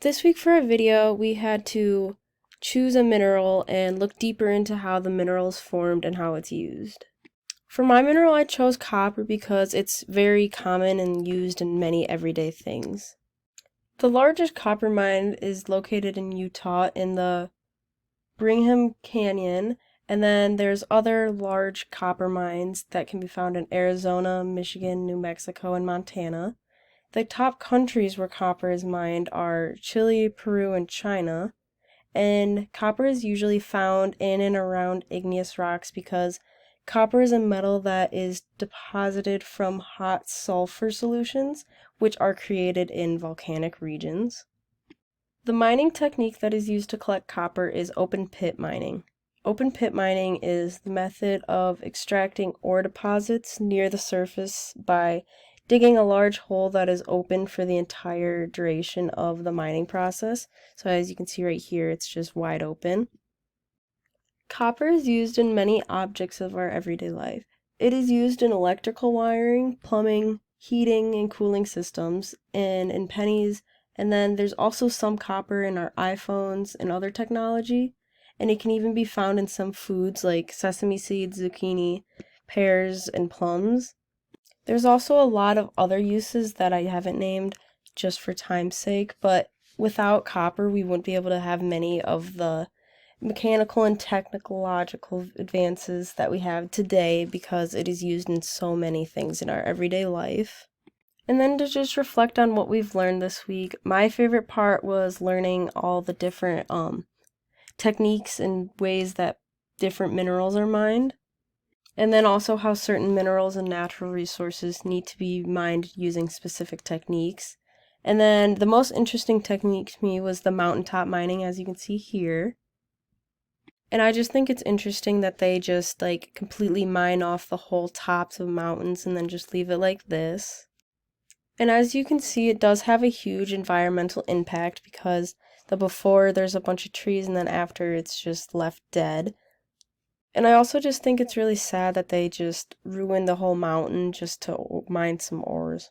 This week for our video, we had to choose a mineral and look deeper into how the mineral is formed and how it's used. For my mineral, I chose copper because it's very common and used in many everyday things. The largest copper mine is located in Utah in the Brigham Canyon, and then there's other large copper mines that can be found in Arizona, Michigan, New Mexico, and Montana. The top countries where copper is mined are Chile, Peru, and China. And copper is usually found in and around igneous rocks because copper is a metal that is deposited from hot sulfur solutions, which are created in volcanic regions. The mining technique that is used to collect copper is open pit mining. Open pit mining is the method of extracting ore deposits near the surface by digging a large hole that is open for the entire duration of the mining process. So as you can see right here, it's just wide open. Copper is used in many objects of our everyday life. It is used in electrical wiring, plumbing, heating, and cooling systems, and in pennies. And then there's also some copper in our iPhones and other technology. And it can even be found in some foods like sesame seeds, zucchini, pears, and plums. There's also a lot of other uses that I haven't named just for time's sake, but without copper, we wouldn't be able to have many of the mechanical and technological advances that we have today because it is used in so many things in our everyday life. And then to just reflect on what we've learned this week, my favorite part was learning all the different techniques and ways that different minerals are mined. And then also how certain minerals and natural resources need to be mined using specific techniques. And then the most interesting technique to me was the mountaintop mining, as you can see here. And I just think it's interesting that they just like completely mine off the whole tops of mountains and then just leave it like this. And as you can see, it does have a huge environmental impact because the before there's a bunch of trees and then after it's just left dead. And I also just think it's really sad that they just ruined the whole mountain just to mine some ores.